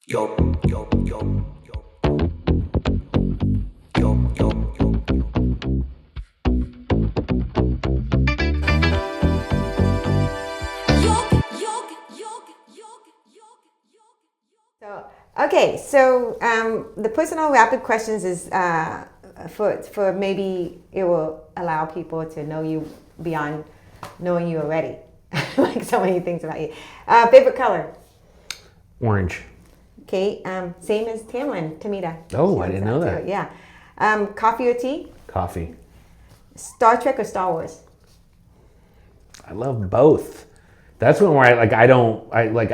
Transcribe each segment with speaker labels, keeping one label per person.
Speaker 1: Yo, yo, yo, yo, yo, yo, yo, yo.
Speaker 2: So the personal rapid questions is for maybe it will allow people to know you beyond knowing you already, like so many things about you. Favorite color?
Speaker 3: Orange.
Speaker 2: Okay, same as Tamita.
Speaker 3: Oh, I didn't know that.
Speaker 2: Too. Yeah. Coffee or tea?
Speaker 3: Coffee.
Speaker 2: Star Trek or Star Wars?
Speaker 3: I love both. That's one where I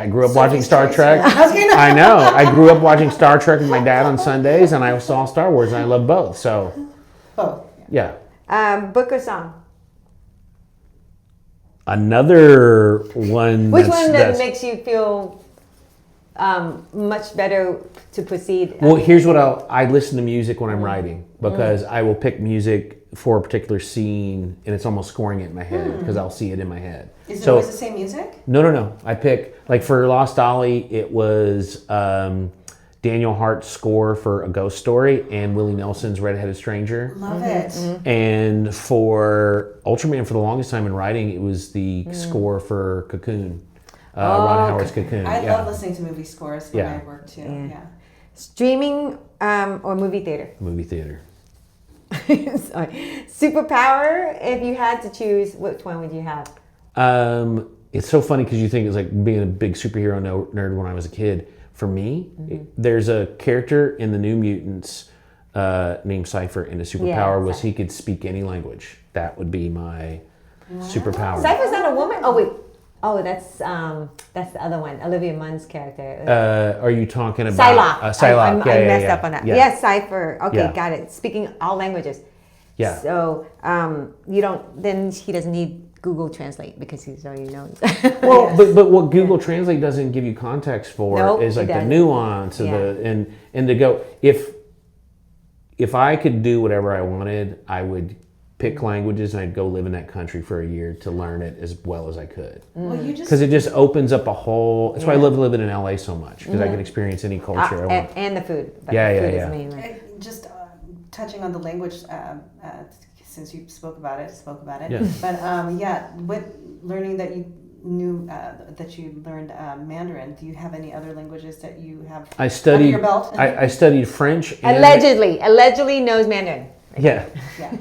Speaker 3: grew up watching Star Trek. I know. I grew up watching Star Trek with my dad on Sundays, and I saw Star Wars, and I love both. So,
Speaker 2: both.
Speaker 3: Yeah.
Speaker 2: Book or song?
Speaker 3: Another one.
Speaker 2: Which one that makes you feel much better to proceed?
Speaker 3: Well, here's what I listen to music when I'm writing, because I will pick music for a particular scene, and it's almost scoring it in my head because I'll see it in my head.
Speaker 4: Is it always the same music?
Speaker 3: No. I pick, like for Lost Ollie, it was Daniel Hart's score for A Ghost Story and Willie Nelson's Red-Headed Stranger.
Speaker 4: Love it.
Speaker 3: And for Ultraman, for the longest time in writing, it was the score for Cocoon. Ron Howard's Cocoon.
Speaker 4: I love listening to movie scores when I work too. Yeah.
Speaker 2: Streaming or movie theater?
Speaker 3: Movie theater.
Speaker 2: Sorry. Superpower, if you had to choose, which one would you have?
Speaker 3: It's so funny because you think it's like being a big superhero nerd when I was a kid. For me, there's a character in the New Mutants named Cypher, and his superpower was he could speak any language. That would be my superpower.
Speaker 2: Cypher's not a woman? Oh, wait. Oh, that's the other one, Olivia Munn's character.
Speaker 3: Are you talking about
Speaker 2: Psylocke?
Speaker 3: Psylocke.
Speaker 2: I messed up on that.
Speaker 3: Yeah.
Speaker 2: Yes, Cypher. Okay,
Speaker 3: Yeah.
Speaker 2: got it. Speaking all languages.
Speaker 3: Yeah.
Speaker 2: So then he doesn't need Google Translate because he's already knows.
Speaker 3: Well, but what Google Translate doesn't give you context for is like the nuance of and to go if I could do whatever I wanted, I would pick languages and I'd go live in that country for a year to learn it as well as I could. Because it just opens up a whole. That's why I love living in LA so much, because I can experience any culture I want.
Speaker 2: And the food.
Speaker 3: Food is
Speaker 2: mainly.
Speaker 4: Just touching on the language, since you spoke about it.
Speaker 3: Yeah.
Speaker 4: But with learning that you knew that you learned Mandarin, do you have any other languages that you have under your belt?
Speaker 3: I studied French. And
Speaker 2: allegedly knows Mandarin.
Speaker 3: Yeah.
Speaker 4: Yeah.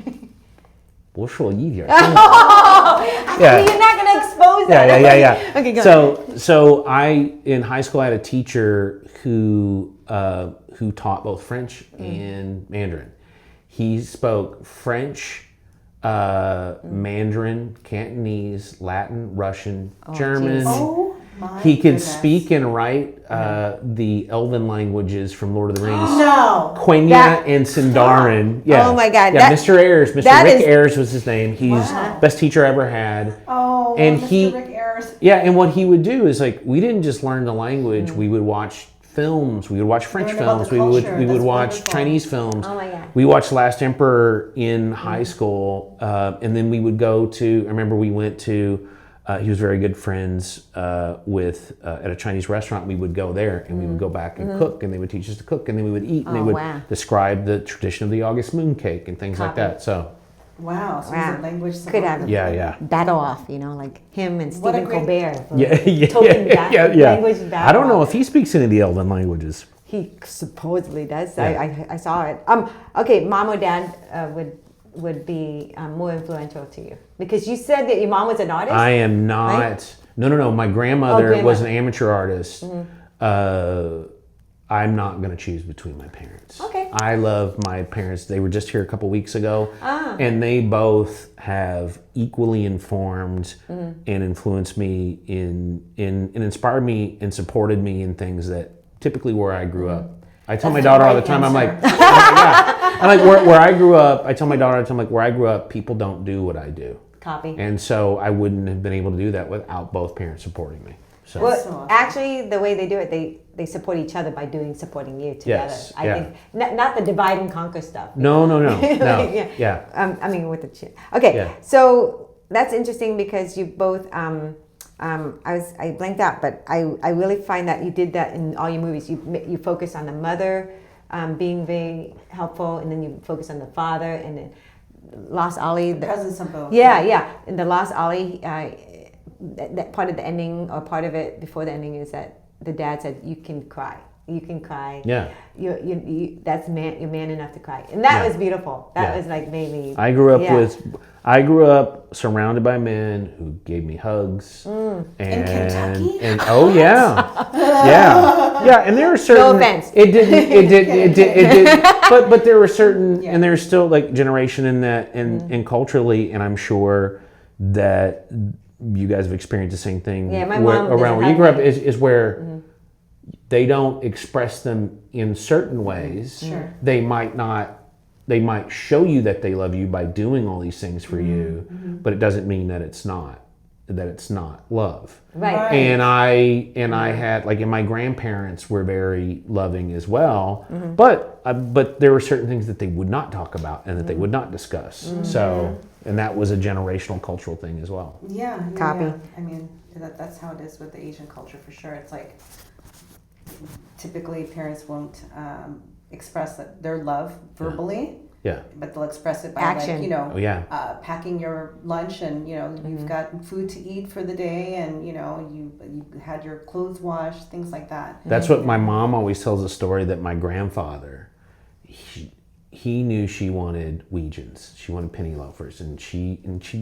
Speaker 3: 我说一点.
Speaker 2: You're not going to expose that.
Speaker 3: Yeah.
Speaker 2: Okay, go on.
Speaker 3: So I in high school I had a teacher who taught both French and Mandarin. He spoke French, Mandarin, Cantonese, Latin, Russian, German.
Speaker 4: Oh my
Speaker 3: He could
Speaker 4: goodness.
Speaker 3: speak and write the Elven languages from Lord of the Rings.
Speaker 4: No.
Speaker 3: Quenya and Sindarin. Yeah.
Speaker 2: Oh my God.
Speaker 3: Yeah, Mr. Ayers. Mr. Rick Ayers was his name. He's best teacher I ever had.
Speaker 4: Oh,
Speaker 3: and
Speaker 4: Mr. Rick Ayers.
Speaker 3: Yeah, and what he would do is like we didn't just learn the language. We would watch films. We would watch French
Speaker 4: Learn about
Speaker 3: films.
Speaker 4: the
Speaker 3: We would
Speaker 4: culture.
Speaker 3: we would
Speaker 4: That's
Speaker 3: watch
Speaker 4: wonderful.
Speaker 3: Chinese films.
Speaker 2: Oh my God.
Speaker 3: We watched Last Emperor in high school, and then we would go to. I remember we went to. He was very good friends with at a Chinese restaurant. We would go there and we would go back and cook, and they would teach us to cook, and then we would eat, and they would describe the tradition of the August moon cake and things like that. So,
Speaker 4: Wow. So he's a language.
Speaker 2: Could have
Speaker 3: yeah.
Speaker 2: battle off, like him and
Speaker 4: What a
Speaker 2: Stephen
Speaker 4: great-
Speaker 2: Colbert.
Speaker 3: Yeah.
Speaker 2: Language battle
Speaker 3: I don't know
Speaker 2: off.
Speaker 3: if he speaks any of the Elven languages.
Speaker 2: He supposedly does.
Speaker 3: Yeah.
Speaker 2: I saw it. Okay, mom or dad would be more influential to you? Because you said that your mom was an artist?
Speaker 3: I am not.
Speaker 2: Right?
Speaker 3: No. My grandmother was an amateur artist. I'm not going to choose between my parents.
Speaker 2: Okay.
Speaker 3: I love my parents. They were just here a couple weeks ago, and they both have equally informed and influenced me and inspired me and supported me in things that typically where I grew up. I tell my daughter all the time, I'm like where I grew up. I tell my daughter, where I grew up, people don't do what I do.
Speaker 2: Copy.
Speaker 3: And so I wouldn't have been able to do that without both parents supporting me. So.
Speaker 2: Well,
Speaker 4: so awesome.
Speaker 2: actually, the way they do it, they support each other by supporting you together.
Speaker 3: Yes,
Speaker 2: I think not the divide and conquer stuff.
Speaker 3: No.
Speaker 2: I mean, with the chin. Okay, so that's interesting because you both I blanked out, but I really find that you did that in all your movies. You focus on the mother being very helpful, and then you focus on the father, and then Lost Ollie.
Speaker 4: The presence of both.
Speaker 2: Yeah. In the Lost Ollie, that part of the ending, or part of it before the ending, is that the dad said, "You can cry. You can cry.
Speaker 3: Yeah.
Speaker 2: You that's man. You're man enough to cry." And that was beautiful. That was like made me.
Speaker 3: I grew up surrounded by men who gave me hugs.
Speaker 4: In Kentucky?
Speaker 3: And oh yeah. Yeah. And there were certain.
Speaker 2: No offense.
Speaker 3: It did. But there were certain, and there's still like generation in that, and culturally, and I'm sure that you guys have experienced the same thing.
Speaker 2: Yeah, my mom
Speaker 3: around where you grew up is where. They don't express them in certain ways.
Speaker 4: Sure.
Speaker 3: They might show you that they love you by doing all these things for you, but it doesn't mean that it's not love.
Speaker 2: Right.
Speaker 3: And I had, like, and my grandparents were very loving as well, but there were certain things that they would not talk about and that they would not discuss. So, and that was a generational cultural thing as well.
Speaker 4: Yeah.
Speaker 2: Copy.
Speaker 4: Yeah. I mean, that's how it is with the Asian culture for sure. It's like, typically parents won't express their love verbally, but they'll express it by
Speaker 2: action.
Speaker 4: Like, packing your lunch, and you've got food to eat for the day, and you had your clothes washed, things like that.
Speaker 3: That's what my mom always tells a story, that my grandfather, he knew she wanted Weejuns. She wanted penny loafers, and she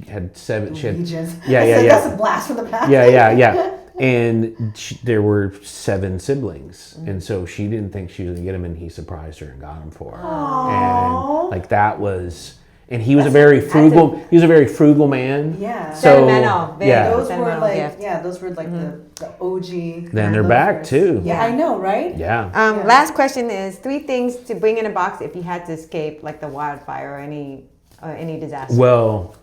Speaker 3: had seven.
Speaker 4: Weejuns.
Speaker 3: Yeah.
Speaker 4: That's a blast from the past.
Speaker 3: Yeah. And there were 7 siblings, and so she didn't think she was gonna get them, and he surprised her and got them for her.
Speaker 4: Aww.
Speaker 3: And like that was, and he was a very frugal. He was a very frugal man.
Speaker 4: Yeah.
Speaker 3: So
Speaker 2: sentimental.
Speaker 4: Those were like the OG.
Speaker 3: Then they're back too.
Speaker 4: Yeah, I know, right?
Speaker 3: Yeah.
Speaker 2: Last question is 3 things to bring in a box if you had to escape, like the wildfire or any disaster.
Speaker 3: Well,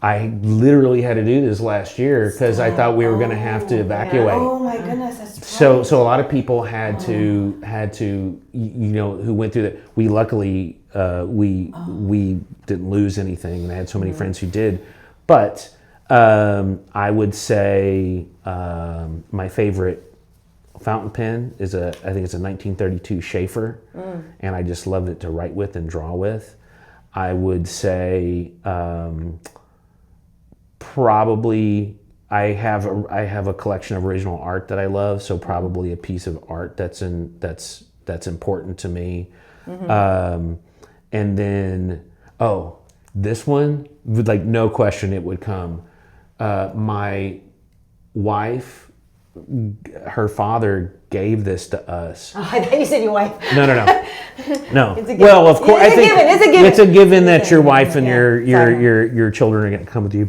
Speaker 3: I literally had to do this last year because I thought we were going to have to evacuate.
Speaker 4: Oh my goodness, that's right.
Speaker 3: So a lot of people had to who went through that. We luckily we didn't lose anything, and I had so many friends who did. But I would say my favorite fountain pen is I think it's a 1932 Schaefer, and I just loved it to write with and draw with. I would say. Probably I have a collection of original art that I love, so probably a piece of art that's important to me. And then this one, with like no question it would come. My wife, her father gave this to us.
Speaker 2: Oh, I thought you said your wife.
Speaker 3: No.
Speaker 2: It's a given.
Speaker 3: Well, of course,
Speaker 2: It's a given.
Speaker 3: It's a given that your wife and your children are going to come with you.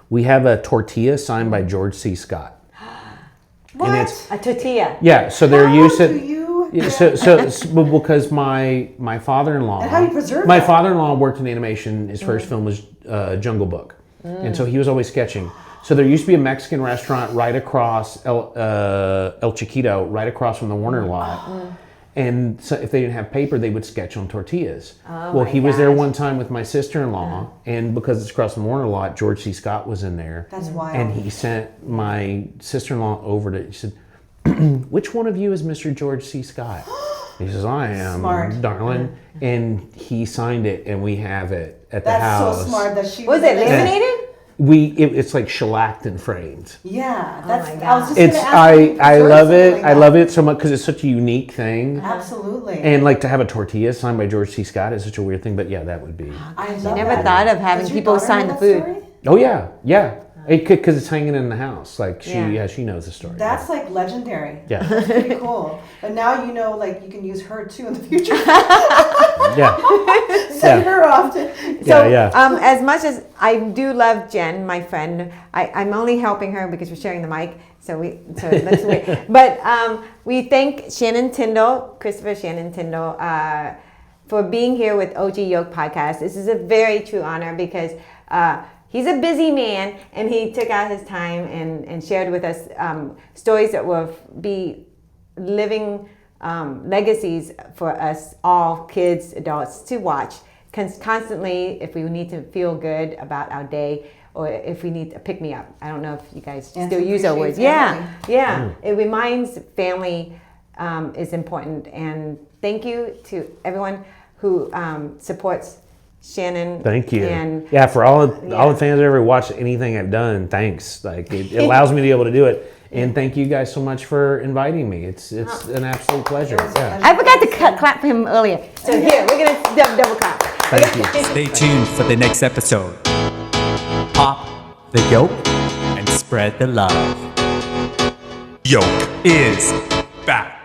Speaker 3: We have a tortilla signed by George C. Scott.
Speaker 4: What?
Speaker 3: And it's
Speaker 2: A tortilla.
Speaker 3: yeah. So they're used to.
Speaker 4: you?
Speaker 3: So because my father-in-law.
Speaker 4: And how do you preserve
Speaker 3: My
Speaker 4: that?
Speaker 3: father-in-law worked in animation. His first film was Jungle Book, and so he was always sketching. So there used to be a Mexican restaurant right across El Chiquito, right across from the Warner lot. And so if they didn't have paper, they would sketch on tortillas. Well, he was there one time with my sister-in-law, and because it's across the Warner lot, George C. Scott was in there.
Speaker 4: That's wild.
Speaker 3: And he sent my sister-in-law over to, he said, which one of you is Mr. George C. Scott? He says, I am,
Speaker 4: Smart.
Speaker 3: darling. And he signed it, and we have it at the house.
Speaker 4: That's so smart that she
Speaker 2: Was it laminated?
Speaker 3: It's like shellacked and framed.
Speaker 4: Yeah,
Speaker 2: Oh
Speaker 4: that's.
Speaker 2: my
Speaker 4: I was
Speaker 2: God.
Speaker 4: just gonna ask
Speaker 3: I
Speaker 4: you to
Speaker 3: I
Speaker 4: preserve
Speaker 3: love
Speaker 4: something
Speaker 3: it.
Speaker 4: like
Speaker 3: I
Speaker 4: that.
Speaker 3: love it so much because it's such a unique thing.
Speaker 4: Absolutely.
Speaker 3: And like to have a tortilla signed by George C. Scott is such a weird thing. But yeah, that would be.
Speaker 4: I
Speaker 2: I
Speaker 4: love
Speaker 2: never
Speaker 4: that.
Speaker 2: thought of having
Speaker 4: Does your
Speaker 2: people
Speaker 4: daughter
Speaker 2: sign
Speaker 4: know
Speaker 2: the
Speaker 4: that
Speaker 2: food.
Speaker 4: story?
Speaker 3: Oh yeah. Because it's hanging in the house. Like she knows the story.
Speaker 4: That's like legendary.
Speaker 3: Yeah.
Speaker 4: That's pretty cool. But now you know, like you can use her too in the future.
Speaker 3: Yeah.
Speaker 4: Send her off to.
Speaker 2: So,
Speaker 3: Yeah.
Speaker 2: as much as I do love Jen, my friend, I'm only helping her because we're sharing the mic. So let's wait. But we thank Shannon Tindle, Christopher Shannon Tindle, for being here with OG Yoke Podcast. This is a very true honor because he's a busy man, and he took out his time and shared with us stories that will be living legacies for us all, kids, adults, to watch constantly if we need to feel good about our day or if we need a pick me up. I don't know if you guys
Speaker 4: And
Speaker 2: still
Speaker 4: to
Speaker 2: use those words.
Speaker 4: appreciate family.
Speaker 2: Yeah. It reminds family is important. And thank you to everyone who supports Shannon.
Speaker 3: Thank you.
Speaker 2: And
Speaker 3: for all the fans that ever watched anything I've done, thanks. Like it allows me to be able to do it. And thank you guys so much for inviting me. It's an absolute pleasure. Yeah.
Speaker 2: I forgot to clap for him earlier. So here, we're going to double clap.
Speaker 3: Thank you.
Speaker 5: Stay tuned for the next episode. Pop the yolk and spread the love. Yolk is back.